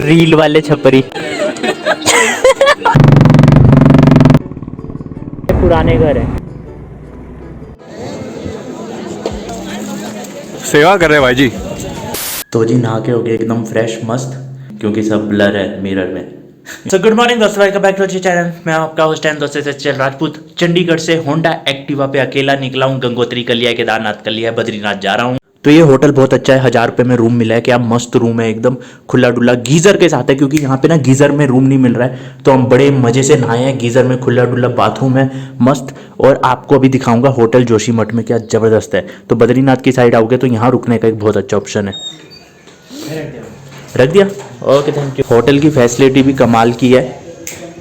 Reel वाले छपरी। पुराने घर है। सेवा कर रहे भाई जी। तो जी नहा के हो गए एकदम फ्रेश मस्त, क्योंकि सब ब्लर है मिरर में। सो गुड मॉर्निंग दोस्तों, वेलकम बैक टू चैनल। मैं आपका होस्ट एंड दोस्त सचिन राजपूत। चंडीगढ़ से होंडा एक्टिवा पे अकेला निकला हूँ। गंगोत्री कर लिया, केदारनाथ कर लिया, बद्रीनाथ जा रहा हूँ। तो ये होटल बहुत अच्छा है, 1000 रुपये में रूम मिला है। क्या मस्त रूम है, एकदम खुला डुला, गीजर के साथ है, क्योंकि यहाँ पे ना गीजर में रूम नहीं मिल रहा है। तो हम बड़े मजे से नहाए हैं गीजर में, खुला डुला बाथरूम है मस्त। और आपको अभी दिखाऊंगा होटल जोशीमठ में, क्या जबरदस्त है। तो बद्रीनाथ की साइड आओगे तो यहाँ रुकने का एक बहुत अच्छा ऑप्शन है। रख दिया, ओके थैंक यू। होटल की फैसिलिटी भी कमाल की है।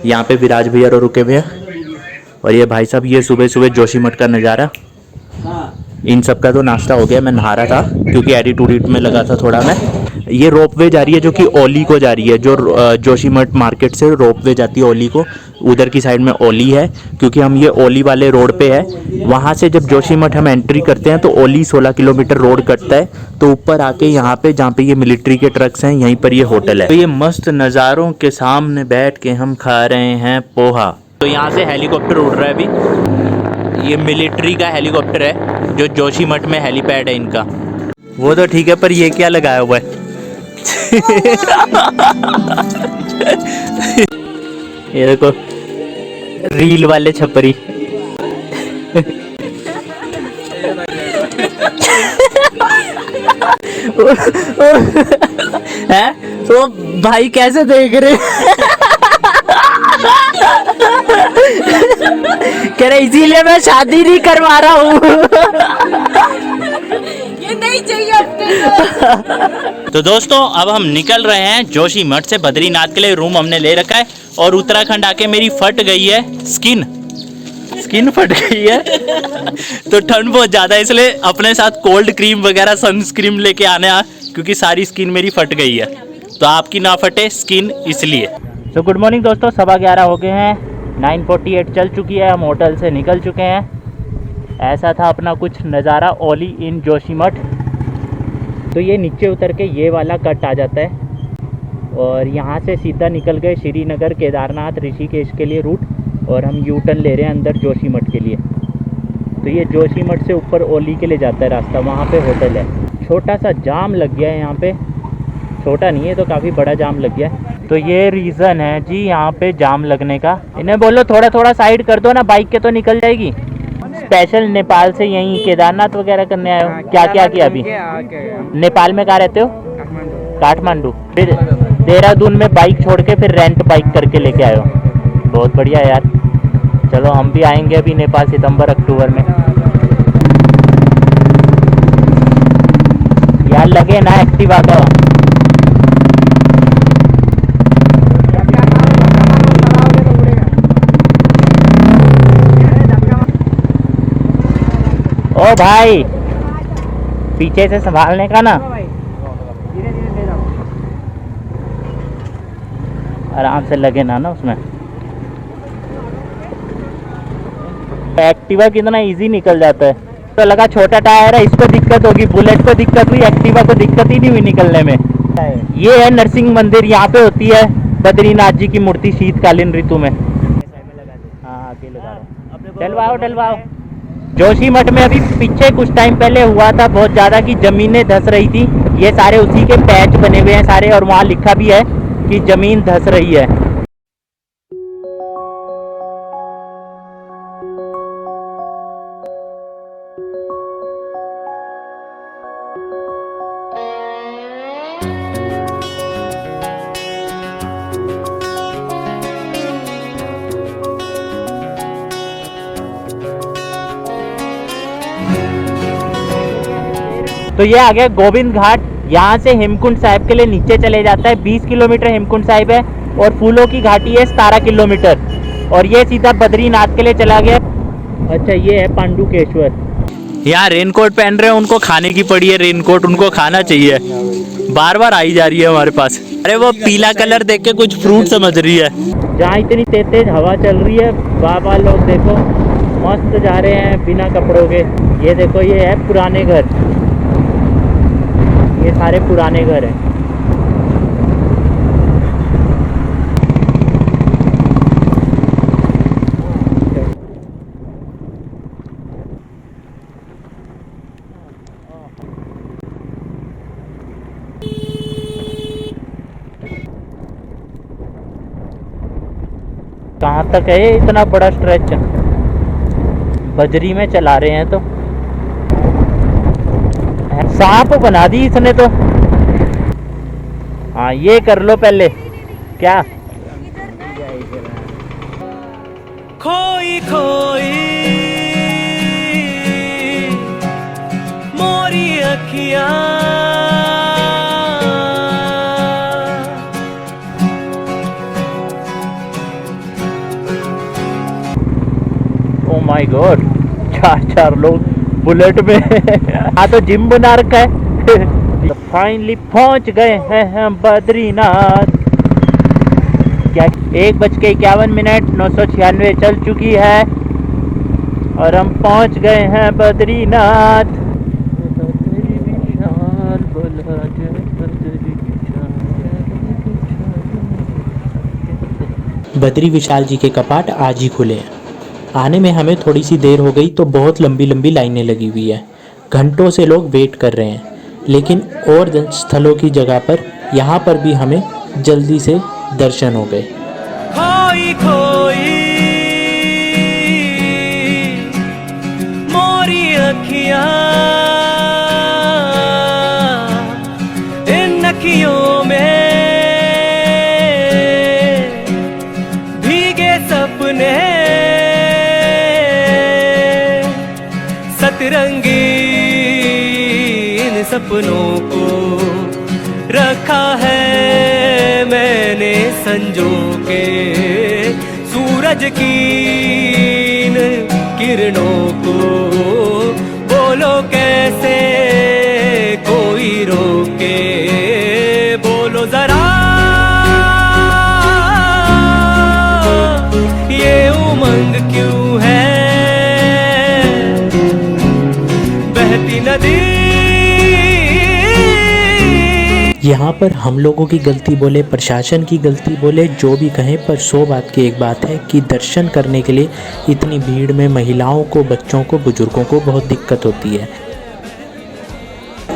यहाँ पे विराज भैया और रुके हुए हैं। और ये भाई साहब, ये सुबह सुबह जोशीमठ का नज़ारा। इन सब का तो नाश्ता हो गया। मैं नहा रहा था क्योंकि एडिटूड में लगा था थोड़ा मैं। ये रोपवे जा रही है जो कि ओली को जा रही है। जो जोशीमठ मार्केट से रोपवे जाती है ओली को, उधर की साइड में ओली है। क्योंकि हम ये ओली वाले रोड पे है। वहाँ से जब जोशीमठ हम एंट्री करते हैं तो ओली 16 किलोमीटर रोड कटता है। तो ऊपर आके यहाँ पे, जहाँ पे ये मिलिट्री के ट्रक्स हैं, यहीं पर ये होटल है। तो ये मस्त नज़ारों के सामने बैठ के हम खा रहे हैं पोहा। तो यहाँ से हेलीकॉप्टर उड़ रहा है अभी। ये मिलिट्री का हेलीकॉप्टर है, जो जोशीमठ में हेलीपैड है इनका। वो तो ठीक है, पर ये क्या लगाया हुआ है? ये देखो, रील वाले छपरी। है तो भाई कैसे देख रहे? कह रहे इसीलिए मैं शादी नहीं करवा रहा हूँ। ये नहीं चाहिए अपने। तो दोस्तों, अब हम निकल रहे हैं जोशीमठ से बद्रीनाथ के लिए। रूम हमने ले रखा है। और उत्तराखंड आके मेरी फट गई है स्किन फट गई है। तो ठंड बहुत ज़्यादा है, इसलिए अपने साथ कोल्ड क्रीम वगैरह सनस्क्रीन लेके आने क्योंकि सारी स्किन मेरी फट गई है। तो आपकी ना फटे स्किन, इसलिए। तो गुड मॉर्निंग दोस्तों, 11:15 हो गए हैं। 9:48 चल चुकी है। हम होटल से निकल चुके हैं। ऐसा था अपना कुछ नज़ारा ओली इन जोशीमठ। तो ये नीचे उतर के ये वाला कट आ जाता है। और यहाँ से सीधा निकल गए श्रीनगर, केदारनाथ, ऋषिकेश के लिए रूट। और हम यू टर्न ले रहे हैं अंदर जोशीमठ के लिए। तो ये जोशीमठ से ऊपर ओली के लिए जाता है रास्ता, वहाँ पे होटल है। छोटा सा जाम लग गया है यहाँ पे। छोटा नहीं है तो काफ़ी बड़ा जाम लग गया है। तो ये रीज़न है जी यहाँ पे जाम लगने का। इन्हें बोलो थोड़ा थोड़ा साइड कर दो ना, बाइक के तो निकल जाएगी। स्पेशल नेपाल से यहीं केदारनाथ वगैरह करने आए हो? क्या क्या किया अभी? नेपाल में कहाँ रहते हो? काठमांडू। फिर देहरादून में बाइक छोड़ के फिर रेंट बाइक करके लेके आए हो। बहुत बढ़िया यार। चलो हम भी आएंगे अभी नेपाल सितंबर अक्टूबर में। यार लगे ना एक्टिवा का। ओ भाई, पीछे से संभालने का ना। आराम से लगे ना उसमें। एक्टिवा कितना इजी निकल जाता है। तो लगा छोटा टायर है, इसको दिक्कत होगी। बुलेट को दिक्कत हुई, एक्टिवा को दिक्कत ही नहीं हुई निकलने में। ये है नरसिंह मंदिर। यहाँ पे होती है बद्रीनाथ जी की मूर्ति शीतकालीन ऋतु में। हाँ आगे लगा रहा हूँ। डलवाओ। जोशीमठ में अभी पीछे कुछ टाइम पहले हुआ था बहुत ज़्यादा कि ज़मीनें धंस रही थी। ये सारे उसी के पैच बने हुए हैं सारे। और वहाँ लिखा भी है कि ज़मीन धंस रही है। तो ये आ गया गोविंद घाट। यहाँ से हेमकुंड साहिब के लिए नीचे चले जाता है। 20 किलोमीटर हेमकुंड साहिब है। और फूलों की घाटी है 17 किलोमीटर। और ये सीधा बद्रीनाथ के लिए चला गया। अच्छा ये है पांडुकेश्वर। यहाँ रेनकोट पहन रहे हैं, उनको खाने की पड़ी है रेनकोट, उनको खाना चाहिए। बार बार आई जा रही है हमारे पास। अरे वो पीला कलर देख के कुछ फ्रूट समझ रही है। जहाँ इतनी तेज तेज हवा चल रही है, बाबा लोग देखो मस्त जा रहे हैं बिना कपड़ों के। ये देखो, ये है पुराने घर। ये सारे पुराने घर हैं। कहाँ तक है ये इतना बड़ा स्ट्रेच? बजरी में चला रहे हैं तो सांप बना दी इसने तो। हाँ ये कर लो पहले। क्या खोई खोई मोरी अखियां ओ माय गॉड, 4 लोग बुलेट में। हाँ तो जिम बना रखा है। तो फाइनली पहुंच गए हैं हम बद्रीनाथ। क्या 1:51 996 चल चुकी है और हम पहुंच गए हैं बद्रीनाथ। बद्री विशाल जी के कपाट आज ही खुले हैं। आने में हमें थोड़ी सी देर हो गई तो बहुत लंबी लंबी लाइनें लगी हुई है। घंटों से लोग वेट कर रहे हैं, लेकिन और स्थलों की जगह पर यहाँ पर भी हमें जल्दी से दर्शन हो गए। खोई खोई मोरी अखियां इन अखियों में भीगे सपने सतरंगी इन सपनों को रखा है मैंने संजो के सूरज की इन किरणों को। बोलो कैसे कोई रोके, बोलो जरा ये उमंग क्यों है बहती नदी। यहाँ पर हम लोगों की गलती बोले, प्रशासन की गलती बोले, जो भी कहें, पर 100 बात की एक बात है कि दर्शन करने के लिए इतनी भीड़ में महिलाओं को, बच्चों को, बुजुर्गों को बहुत दिक्कत होती है।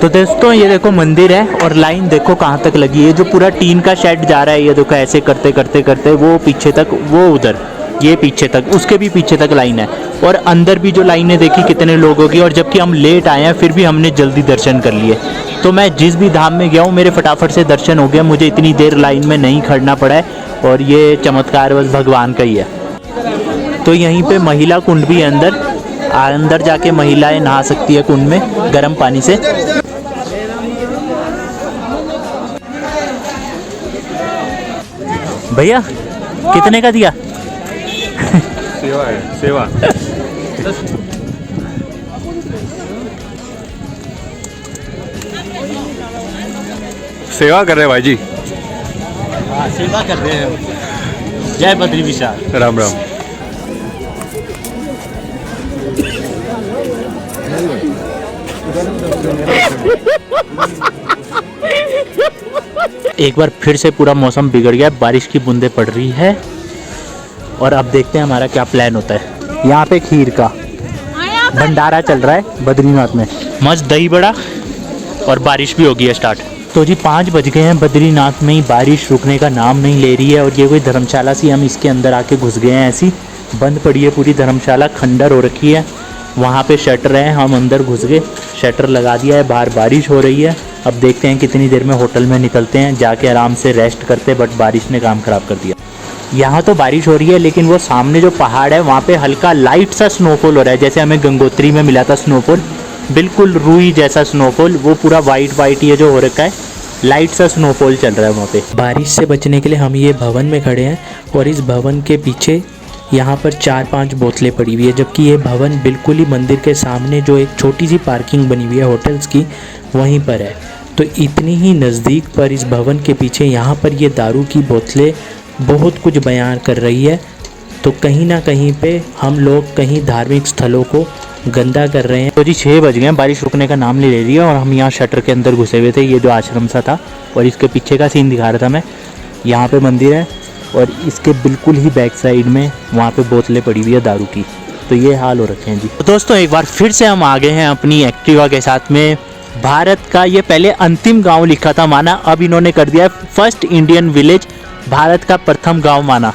तो दोस्तों ये देखो मंदिर है और लाइन देखो कहाँ तक लगी है। जो पूरा टीन का शेड जा रहा है, ये देखो ऐसे करते करते करते वो पीछे तक, वो उधर, ये पीछे तक, उसके भी पीछे तक लाइन है। और अंदर भी जो लाइनें देखी कितने लोगों की, और जबकि हम लेट आए हैं फिर भी हमने जल्दी दर्शन कर लिए। तो मैं जिस भी धाम में गया हूँ मेरे फटाफट से दर्शन हो गया, मुझे इतनी देर लाइन में नहीं खड़ना पड़ा है। और ये चमत्कार बस भगवान का ही है। तो यहीं पे महिला कुंड भी है, अंदर जाके महिलाएं नहा सकती है कुंड में गर्म पानी से। भैया कितने का दिया? सेवा है, सेवा। सेवा कर रहे हैं भाई जी। हाँ सेवा कर रहे हैं। जय बद्री विशाल। राम राम। एक बार फिर से पूरा मौसम बिगड़ गया, बारिश की बूंदें पड़ रही है। और अब देखते हैं हमारा क्या प्लान होता है। यहाँ पे खीर का भंडारा चल रहा है बद्रीनाथ में, मस्त दही बड़ा, और बारिश भी हो गई है स्टार्ट। तो जी 5 बज गए हैं, बद्रीनाथ में ही बारिश रुकने का नाम नहीं ले रही है। और ये कोई धर्मशाला सी, हम इसके अंदर आके घुस गए हैं। ऐसी बंद पड़ी है पूरी धर्मशाला, खंडर हो रखी है। वहाँ पे शटर है, हम अंदर घुस गए, शटर लगा दिया है, बाहर बारिश हो रही है। अब देखते हैं कितनी देर में होटल में निकलते हैं, जाके आराम से रेस्ट करते, बट बारिश ने काम ख़राब कर दिया। यहाँ तो बारिश हो रही है, लेकिन वो सामने जो पहाड़ है वहाँ पे हल्का लाइट सा स्नोफॉल हो रहा है, जैसे हमें गंगोत्री में मिला था स्नोफॉल, बिल्कुल रूई जैसा स्नोफॉल। वो पूरा वाइट वाइट ये जो हो रखा है, लाइट सा स्नोफॉल चल रहा है वहाँ पे। बारिश से बचने के लिए हम ये भवन में खड़े हैं और इस भवन के पीछे यहाँ पर 4-5 बोतलें पड़ी हुई है, जबकि ये भवन बिल्कुल ही मंदिर के सामने जो एक छोटी सी पार्किंग बनी हुई है होटल्स की, वहीं पर है। तो इतनी ही नज़दीक पर इस भवन के पीछे यहाँ पर ये दारू की बोतलें बहुत कुछ बयान कर रही है। तो कहीं ना कहीं पे हम लोग कहीं धार्मिक स्थलों को गंदा कर रहे हैं। तो जी 6 बज गए, बारिश रुकने का नाम नहीं ले रही है और हम यहाँ शटर के अंदर घुसे हुए थे। ये जो आश्रम सा था और इसके पीछे का सीन दिखा रहा था मैं। यहाँ पे मंदिर है और इसके बिल्कुल ही बैक साइड में वहाँ पे बोतलें पड़ी हुई है दारू की। तो ये हाल हो रखे हैं जी। तो दोस्तों एक बार फिर से हम आ गए हैं अपनी एक्टिवा के साथ में। भारत का ये पहले अंतिम गांव लिखा था माना, अब इन्होंने कर दिया है फर्स्ट इंडियन विलेज, भारत का प्रथम गांव माना।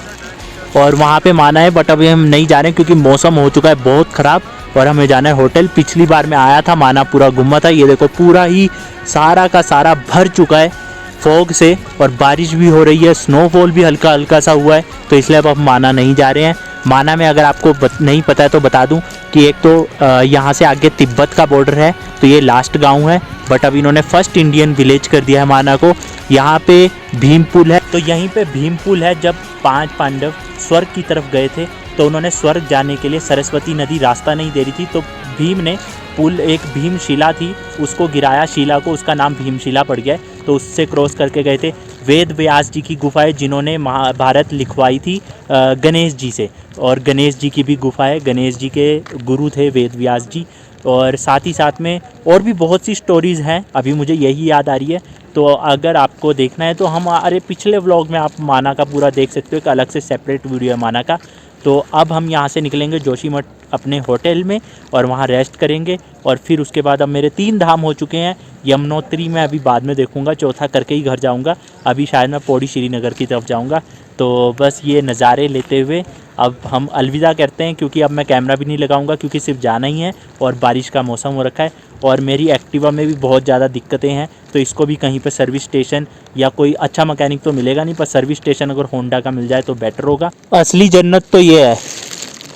और वहाँ पे माना है, बट अभी हम नहीं जा रहे हैं क्योंकि मौसम हो चुका है बहुत ख़राब और हमें जाना है होटल। पिछली बार मैं आया था, माना पूरा घूमा था, ये देखो पूरा ही सारा का सारा भर चुका है फॉग से और बारिश भी हो रही है, स्नोफॉल भी हल्का हल्का सा हुआ है, तो इसलिए अब हम माना नहीं जा रहे हैं। माना में अगर आपको नहीं पता है तो बता दूं कि एक तो यहाँ से आगे तिब्बत का बॉर्डर है, तो ये लास्ट गांव है, बट अब इन्होंने फर्स्ट इंडियन विलेज कर दिया है माना को। यहाँ पे भीम पुल है, तो यहीं पे भीम पुल है। जब 5 पांडव स्वर्ग की तरफ गए थे तो उन्होंने स्वर्ग जाने के लिए सरस्वती नदी रास्ता नहीं दे रही थी, तो भीम ने पुल, एक भीमशिला थी, उसको गिराया शिला को, उसका नाम भीमशिला पड़ गया, तो उससे क्रॉस करके गए थे। वेद व्यास जी की गुफा है जिन्होंने महाभारत लिखवाई थी गणेश जी से, और गणेश जी की भी गुफा है, गणेश जी के गुरु थे वेद व्यास जी। और साथ ही साथ में और भी बहुत सी स्टोरीज़ हैं, अभी मुझे यही याद आ रही है, तो अगर आपको देखना है तो हमारे पिछले व्लॉग में आप माना का पूरा देख सकते हो, एक अलग से सेपरेट वीडियो है माना का। तो अब हम यहाँ से निकलेंगे जोशीमठ अपने होटल में और वहाँ रेस्ट करेंगे, और फिर उसके बाद अब मेरे 3 धाम हो चुके हैं। यमुनोत्री मैं अभी बाद में देखूँगा, चौथा करके ही घर जाऊँगा, अभी शायद मैं पौड़ी श्रीनगर की तरफ जाऊँगा। तो बस ये नज़ारे लेते हुए अब हम अलविदा करते हैं, क्योंकि अब मैं कैमरा भी नहीं लगाऊंगा क्योंकि सिर्फ जाना ही है और बारिश का मौसम हो रखा है, और मेरी एक्टिवा में भी बहुत ज़्यादा दिक्कतें हैं, तो इसको भी कहीं पे सर्विस स्टेशन या कोई अच्छा मैकेनिक तो मिलेगा नहीं, पर सर्विस स्टेशन अगर होंडा का मिल जाए तो बेटर होगा। असली जन्नत तो ये है,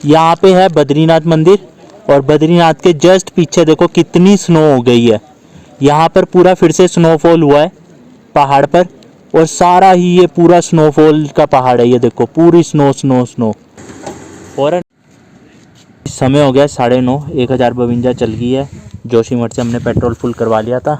यहाँ पे है बद्रीनाथ मंदिर, और बद्रीनाथ के जस्ट पीछे देखो कितनी स्नो हो गई है। यहाँ पर पूरा फिर से स्नोफॉल हुआ है पहाड़ पर, और सारा ही ये पूरा स्नोफॉल का पहाड़ है, ये देखो पूरी स्नो स्नो स्नो। और समय हो गया 9:30, 1052 चल गई है। जोशीमठ से हमने पेट्रोल फुल करवा लिया था,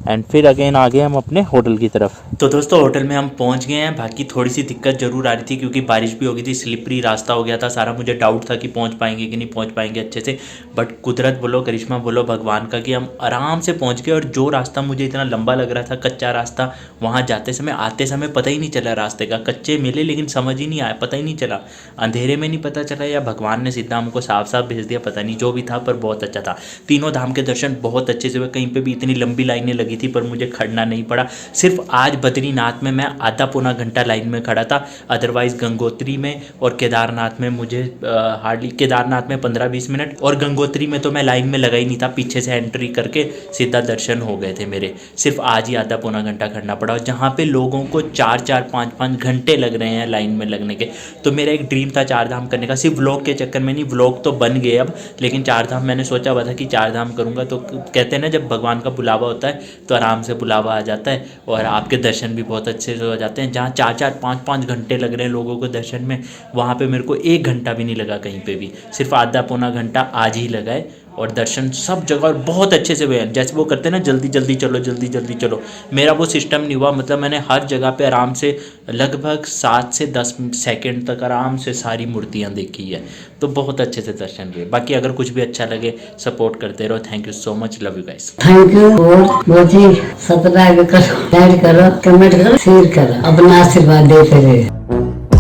एंड फिर अगेन आ गए हम अपने होटल की तरफ। तो दोस्तों होटल में हम पहुंच गए हैं। बाकी थोड़ी सी दिक्कत जरूर आ रही थी क्योंकि बारिश भी हो गई थी, स्लिपरी रास्ता हो गया था सारा, मुझे डाउट था कि पहुंच पाएंगे कि नहीं पहुंच पाएंगे अच्छे से, बट कुदरत बोलो, करिश्मा बोलो भगवान का कि हम आराम से पहुंच गए। और जो रास्ता मुझे इतना लंबा लग रहा था, कच्चा रास्ता, वहाँ जाते समय आते समय पता ही नहीं चला रास्ते का, कच्चे मिले लेकिन समझ ही नहीं आया, पता ही नहीं चला, अंधेरे में नहीं पता चला या भगवान ने सीधा हमको साफ साफ भेज दिया, पता नहीं, जो भी था पर बहुत अच्छा था। तीनों धाम के दर्शन बहुत अच्छे से हुए, कहीं पर भी इतनी लंबी लाइनें लगी थी पर मुझे खड़ना नहीं पड़ा। सिर्फ आज बद्रीनाथ में मैं आधा पौना घंटा लाइन में खड़ा था, अदरवाइज गंगोत्री में और केदारनाथ में मुझे हार्डली, केदारनाथ में 15-20 मिनट और गंगोत्री में तो मैं लाइन में लगा ही नहीं था, पीछे से एंट्री करके सीधा दर्शन हो गए थे मेरे। सिर्फ आज ही आधा पौना घंटा खड़ना पड़ा, और जहाँ पे लोगों को 4-4, 5-5 घंटे लग रहे हैं लाइन में लगने के। तो मेरा एक ड्रीम था 4 धाम करने का, सिर्फ व्लॉग के चक्कर में नहीं, व्लॉग तो बन गए अब, लेकिन 4 धाम मैंने सोचा हुआ था कि 4 धाम करूँगा। तो कहते हैं ना जब भगवान का बुलावा होता है तो आराम से बुलावा आ जाता है और आपके दर्शन भी बहुत अच्छे से हो जाते हैं। जहाँ 4-4, 5-5 घंटे लग रहे हैं लोगों को दर्शन में, वहाँ पे मेरे को 1 घंटा भी नहीं लगा कहीं पे भी, सिर्फ आधा पौना घंटा आज ही लगा है, और दर्शन सब जगह और बहुत अच्छे से हुए हैं। जैसे वो करते हैं ना जल्दी जल्दी चलो जल्दी जल्दी चलो, मेरा वो सिस्टम नहीं हुआ, मतलब मैंने हर जगह पे आराम से लगभग 7 से 10 सेकंड तक आराम से सारी मूर्तियाँ देखी है, तो बहुत अच्छे से दर्शन हुए। बाकी अगर कुछ भी अच्छा लगे सपोर्ट करते रहो। Thank you so much, love you guys. Thank you, और बहुत ही सब्सक्राइब करो, लाइक करो, कमेंट करो, शेयर करो, अपना आशीर्वाद देते रहे।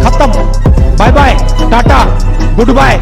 खत्म, bye bye, tata, good bye.